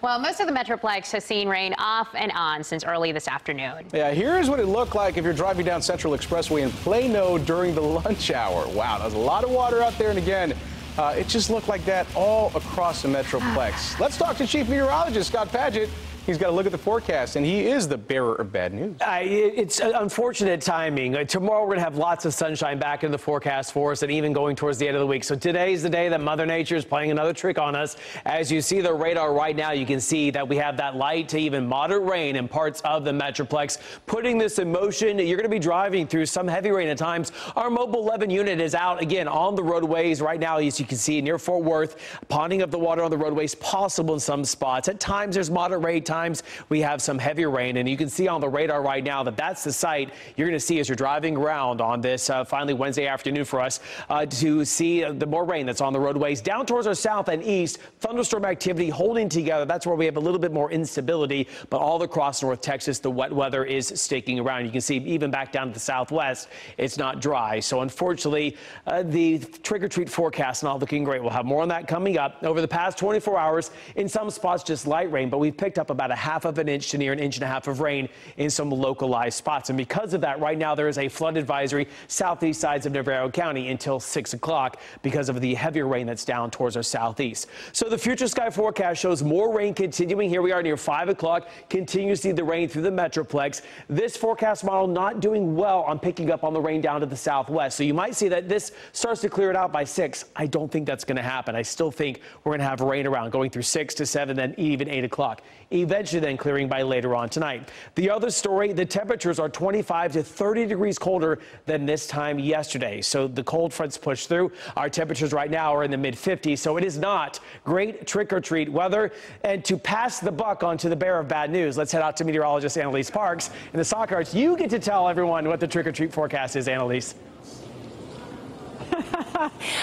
Well, most of the Metroplex has seen rain off and on since early this afternoon. Yeah, here's what it looked like if you're driving down Central Expressway in Plano during the lunch hour. Wow, there's a lot of water out there, and again, it just looked like that all across the Metroplex. Let's talk to Chief Meteorologist Scott Padgett. He's got to look at the forecast, and he is the bearer of bad news. It's unfortunate timing. Tomorrow we're going to have lots of sunshine back in the forecast for us, and even going towards the end of the week. So today's the day that Mother Nature is playing another trick on us. As you see the radar right now, you can see that we have that light to even moderate rain in parts of the Metroplex. Putting this in motion, you're going to be driving through some heavy rain at times. Our Mobile 11 unit is out again on the roadways right now, as you can see near Fort Worth. Ponding of the water on the roadways possible in some spots. At times there's moderate rain. Times we have some heavy rain, and you can see on the radar right now that that's the site you're going to see as you're driving around on this finally Wednesday afternoon for us to see the more rain that's on the roadways down towards our south and east. Thunderstorm activity holding together. That's where we have a little bit more instability, but all across North Texas, the wet weather is sticking around. You can see even back down to the southwest, it's not dry. So unfortunately, the trick-or-treat forecast not looking great. We'll have more on that coming up. Over the past 24 hours, in some spots just light rain, but we've picked up about a half of an inch to near an inch and a half of rain in some localized spots. And because of that, right now there is a flood advisory southeast sides of Navarro County until 6 o'clock because of the heavier rain that's down towards our southeast. So the future sky forecast shows more rain continuing. Here we are near 5 o'clock. Continue to see the rain through the Metroplex. This forecast model not doing well on picking up on the rain down to the southwest. So you might see that this starts to clear it out by 6. I don't think that's going to happen. I still think we're going to have rain around going through 6 to 7, then even 8 o'clock. Eventually then clearing by later on tonight. The other story, the temperatures are 25 to 30 degrees colder than this time yesterday. So the cold fronts push through. Our temperatures right now are in the mid-50s, so it is not great trick-or-treat weather. And to pass the buck on to the bearer of bad news, let's head out to meteorologist Annalise Parks in the Sock Arts. You get to tell everyone what the trick-or-treat forecast is, Annalise.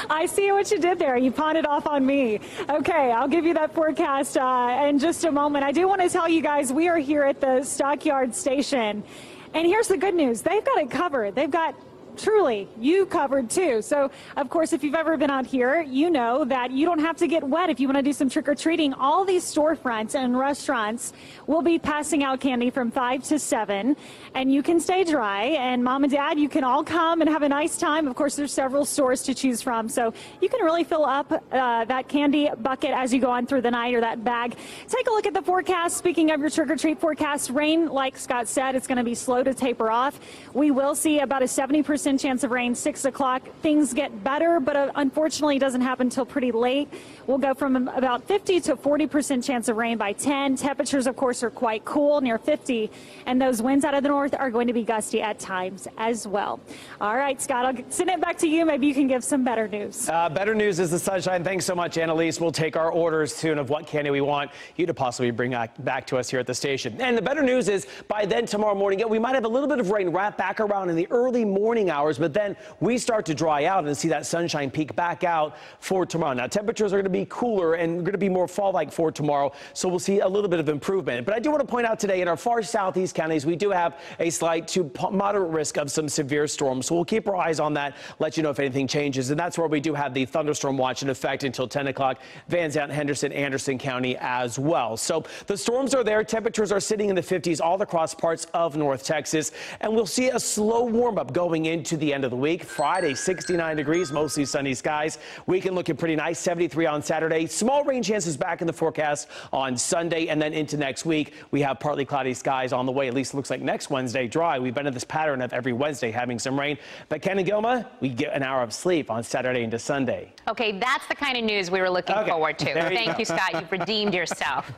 I see what you did there. You pawned it off on me. Okay, I'll give you that forecast in just a moment. I do want to tell you guys we are here at the Stockyard Station. And here's the good news. They've got it covered. They've got truly you covered too. So of course, if you've ever been out here, you know that you don't have to get wet if you want to do some trick-or-treating. All these storefronts and restaurants will be passing out candy from 5 to 7, and you can stay dry, and mom and dad, you can all come and have a nice time. Of course, there's several stores to choose from, so you can really fill up that candy bucket as you go on through the night, or that bag. Take a look at the forecast. Speaking of your trick-or-treat forecast, rain, like Scott said, it's going to be slow to taper off. We will see about a 70% chance of rain 6 o'clock. Things get better, but unfortunately it doesn't happen until pretty late. We'll go from about 50 to 40% chance of rain by 10. Temperatures, of course, are quite cool, near 50, and those winds out of the north are going to be gusty at times as well. All right, Scott, I'll send it back to you. Maybe you can give some better news. Better news is the sunshine. Thanks so much, Annalise. We'll take our orders soon of what candy we want you to possibly bring back to us here at the station. And the better news is by then tomorrow morning, we might have a little bit of rain wrap back around in the early morning hours, but then we start to dry out and see that sunshine peak back out for tomorrow. Now, temperatures are going to be cooler and going to be more fall-like for tomorrow, so we'll see a little bit of improvement. But I do want to point out today in our far southeast counties, we do have a slight to moderate risk of some severe storms, so we'll keep our eyes on that, let you know if anything changes. And that's where we do have the thunderstorm watch in effect until 10 o'clock, Van Zandt, Henderson, Anderson County as well. So the storms are there. Temperatures are sitting in the 50s all across parts of North Texas, and we'll see a slow warm-up going into the end of the week. Friday, 69 degrees, mostly sunny skies. Weekend looking pretty nice, 73 on Saturday. Small rain chances back in the forecast on Sunday, and then into next week, we have partly cloudy skies on the way. At least it looks like next Wednesday dry. We've been in this pattern of every Wednesday having some rain. But Ken and Gilma, we get an hour of sleep on Saturday into Sunday. Okay, that's the kind of news we were looking forward to. Thank you, Scott. You've redeemed yourself.